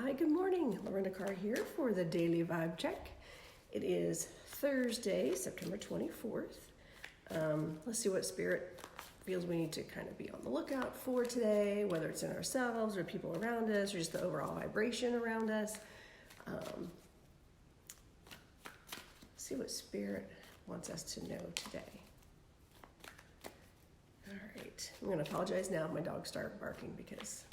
Hi, good morning. Lorenda Carr here for the Daily Vibe Check. It is Thursday, September 24th. Let's see what Spirit feels we need to kind of be on the lookout for today, whether it's in ourselves or people around us or just the overall vibration around us. See what Spirit wants us to know today. All right, I'm going to apologize now if my dogs start barking because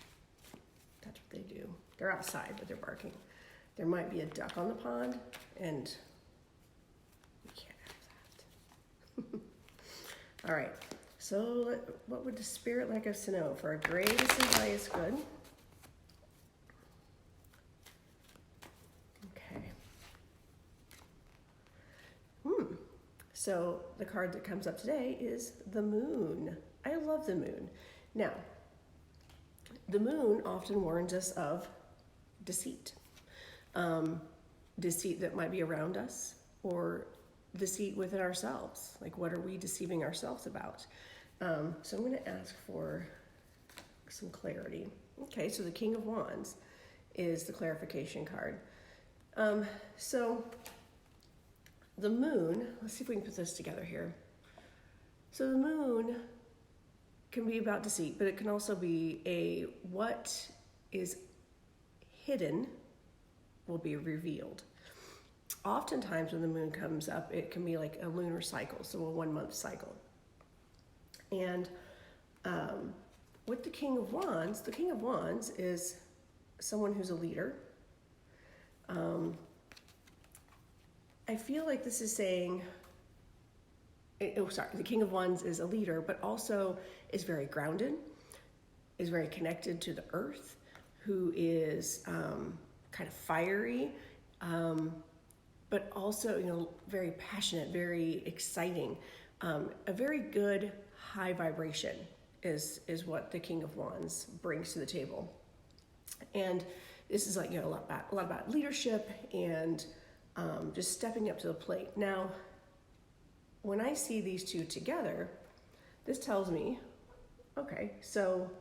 that's what they do. They're outside, but they're barking. There might be a duck on the pond, and we can't have that. All right, so what would the Spirit like us to know? For our greatest and highest good. Okay. So the card that comes up today is the Moon. I love the Moon. Now, the Moon often warns us of deceit. Deceit that might be around us or deceit within ourselves. Like, what are we deceiving ourselves about? So I'm going to ask for some clarity. Okay, so the King of Wands is the clarification card. So the Moon, let's see if we can put this together here. So the Moon can be about deceit, but it can also be what is hidden will be revealed. Oftentimes when the Moon comes up, it can be like a lunar cycle, so a 1 month cycle. And with the King of Wands is someone who's a leader. I feel like this is saying, the King of Wands is a leader, but also is very grounded, is very connected to the earth, who is kind of fiery, but also, very passionate, very exciting. A very good high vibration is what the King of Wands brings to the table. And this is like, a lot about leadership and just stepping up to the plate. Now, when I see these two together, this tells me, okay, so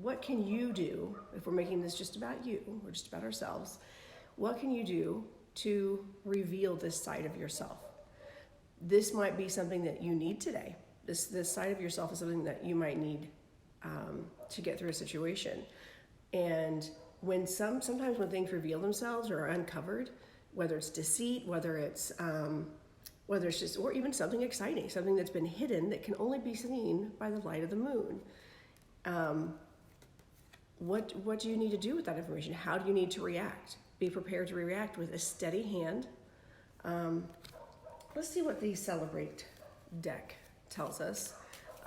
what can you do, if we're making this just about you, or just about ourselves, what can you do to reveal this side of yourself? This might be something that you need today. This side of yourself is something that you might need to get through a situation. And when sometimes when things reveal themselves or are uncovered, whether it's deceit, whether it's just, or even something exciting, something that's been hidden that can only be seen by the light of the Moon. What do you need to do with that information? How do you need to react? Be prepared to react with a steady hand. Let's see what the Celebrate deck tells us.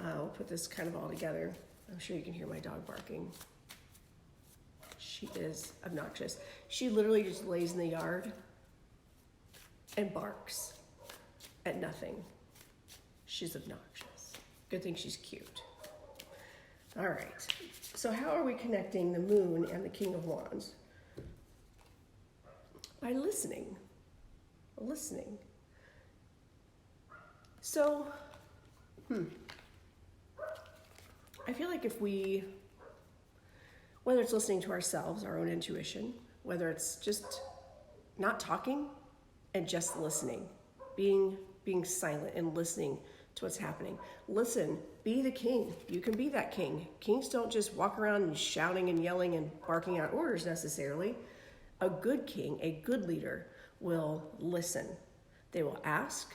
We'll put this kind of all together. I'm sure you can hear my dog barking. She is obnoxious. She literally just lays in the yard and barks at nothing. She's obnoxious. Good thing she's cute. All right. So how are we connecting the Moon and the King of Wands? By listening. Listening. So, I feel like if whether it's listening to ourselves, our own intuition, whether it's just not talking and just listening, being silent and listening to what's happening. Listen, be the king. You can be that king. Kings don't just walk around and shouting and yelling and barking out orders necessarily. A good king, a good leader will listen. They will ask,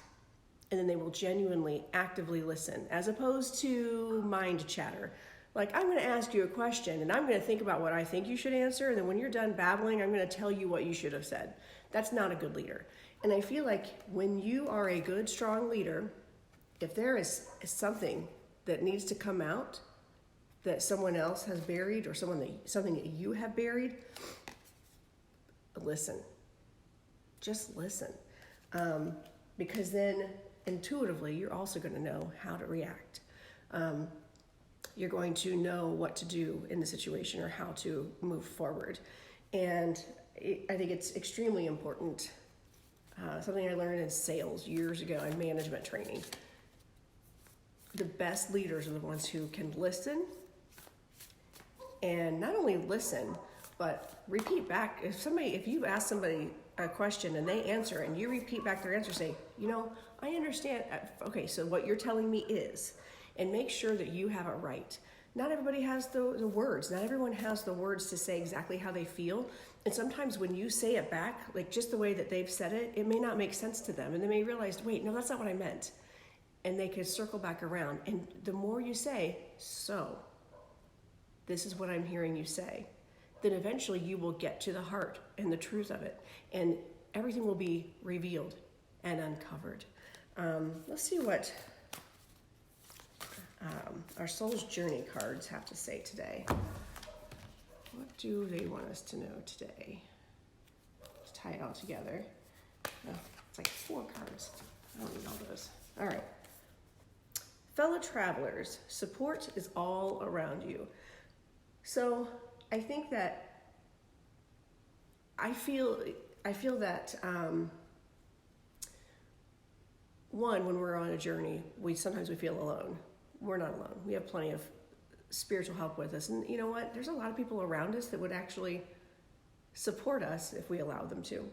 and then they will genuinely, actively listen, as opposed to mind chatter. Like, I'm going to ask you a question, and I'm going to think about what I think you should answer, and then when you're done babbling, I'm going to tell you what you should have said. That's not a good leader. And I feel like when you are a good, strong leader, if there is something that needs to come out that someone else has buried or something that you have buried, listen. Just listen. Because then intuitively, you're also going to know how to react. You're going to know what to do in the situation or how to move forward. And I think it's extremely important. Something I learned in sales years ago in management training. The best leaders are the ones who can listen and not only listen, but repeat back. If you ask somebody a question and they answer and you repeat back their answer, say, I understand. Okay, so what you're telling me is, and make sure that you have it right. Not everybody has the words. Not everyone has the words to say exactly how they feel. And sometimes when you say it back, like just the way that they've said it, it may not make sense to them. And they may realize, wait, no, that's not what I meant. And they could circle back around. And the more you say, so, this is what I'm hearing you say, then eventually you will get to the heart and the truth of it. And everything will be revealed and uncovered. Let's see what our Soul's Journey cards have to say today. What do they want us to know today? Let's tie it all together. Oh, it's like 4 cards. I don't need all those. All right. Fellow travelers, support is all around you. So I think that I feel that one, when we're on a journey, sometimes we feel alone. We're not alone. We have plenty of spiritual help with us. And you know what? There's a lot of people around us that would actually support us if we allow them to.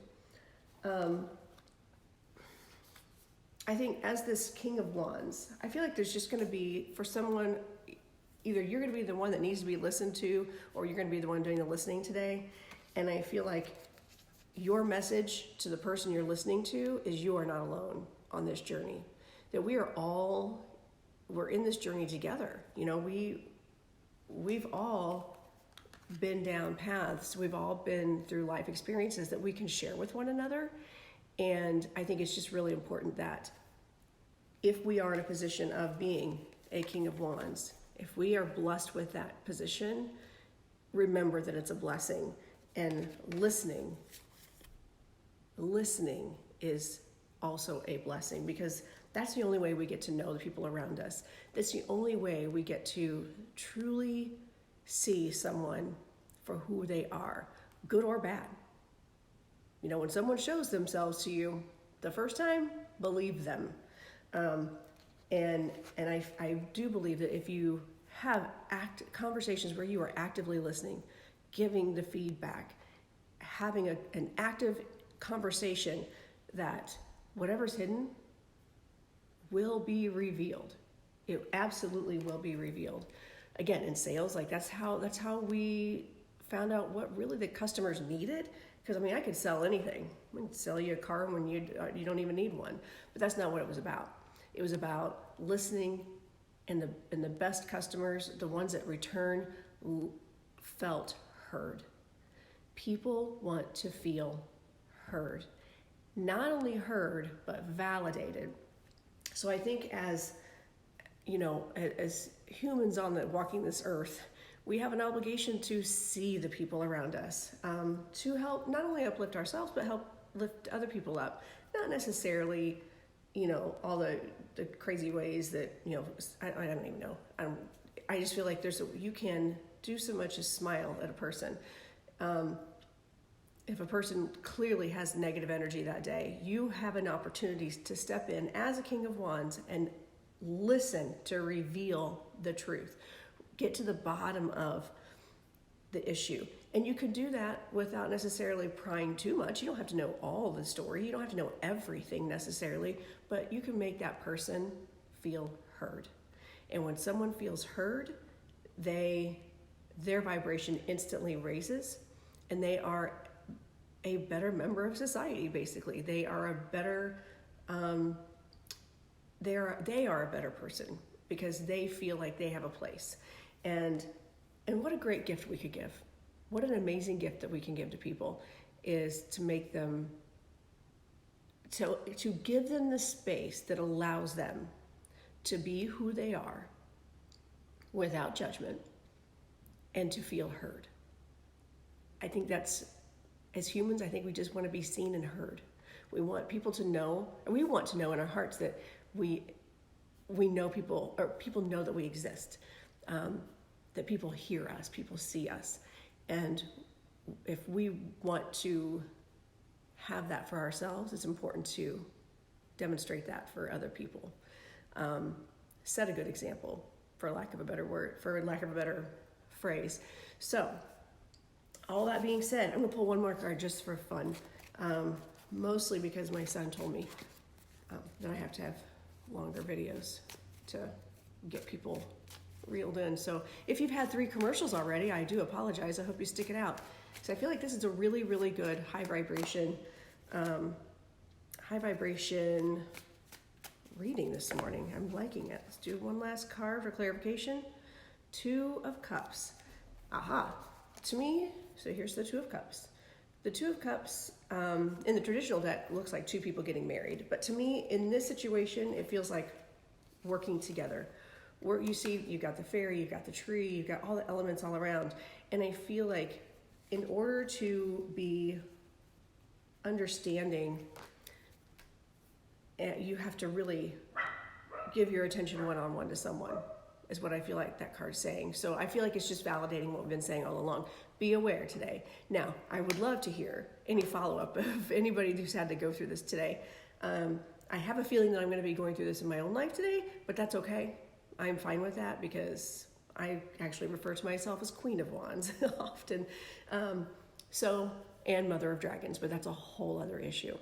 I think as this King of Wands, I feel like there's just going to be, for someone, either you're going to be the one that needs to be listened to, or you're going to be the one doing the listening today. And I feel like your message to the person you're listening to is you are not alone on this journey. That we're in this journey together. We've all been down paths. We've all been through life experiences that we can share with one another. And I think it's just really important that if we are in a position of being a King of Wands, if we are blessed with that position, remember that it's a blessing. And listening is also a blessing, because that's the only way we get to know the people around us. That's the only way we get to truly see someone for who they are, good or bad. When someone shows themselves to you the first time, believe them. And I do believe that if you have conversations where you are actively listening, giving the feedback, having an active conversation, that whatever's hidden will be revealed. It absolutely will be revealed. Again, in sales, that's how we found out what really the customers needed. Because I could sell anything. I can sell you a car when you don't even need one. But that's not what it was about. It was about listening, and the best customers, the ones that return, felt heard. People want to feel heard. Not only heard, but validated. So I think as humans walking this earth, we have an obligation to see the people around us, to help not only uplift ourselves, but help lift other people up. Not necessarily, all the crazy ways that, I don't even know. I just feel like you can do so much as smile at a person. If a person clearly has negative energy that day, you have an opportunity to step in as a King of Wands and listen to reveal the truth. Get to the bottom of the issue. And you can do that without necessarily prying too much. You don't have to know all the story. You don't have to know everything necessarily, but you can make that person feel heard. And when someone feels heard, their vibration instantly raises, and they are a better member of society, basically. They are a better, they are a better person because they feel like they have a place. And what a great gift we could give. What an amazing gift that we can give to people is to make them, to give them the space that allows them to be who they are without judgment and to feel heard. I think that's, as humans, I think we just want to be seen and heard. We want people to know, and we want to know in our hearts that we know people, or people know that we exist. That people hear us, people see us. And if we want to have that for ourselves, it's important to demonstrate that for other people. Set a good example, for lack of a better phrase. So, all that being said, I'm gonna pull one more card just for fun. Mostly because my son told me that I have to have longer videos to get people reeled in. So if you've had 3 commercials already, I do apologize. I hope you stick it out. So I feel like this is a really, really good high vibration reading this morning. I'm liking it. Let's do one last card for clarification. 2 of Cups. Aha. To me, so here's the 2 of Cups. The 2 of Cups in the traditional deck looks like 2 people getting married. But to me, in this situation, it feels like working together. Where you see, you've got the fairy, you've got the tree, you've got all the elements all around. And I feel like in order to be understanding, you have to really give your attention one-on-one to someone, is what I feel like that card's saying. So I feel like it's just validating what we've been saying all along. Be aware today. Now, I would love to hear any follow-up of anybody who's had to go through this today. I have a feeling that I'm going to be going through this in my own life today, but that's okay. I'm fine with that because I actually refer to myself as Queen of Wands often. And Mother of Dragons, but that's a whole other issue.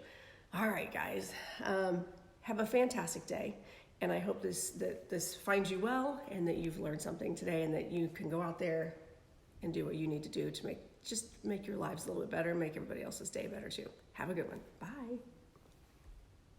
All right, guys, have a fantastic day. And I hope this finds you well and that you've learned something today and that you can go out there and do what you need to do to make your lives a little bit better, make everybody else's day better too. Have a good one. Bye.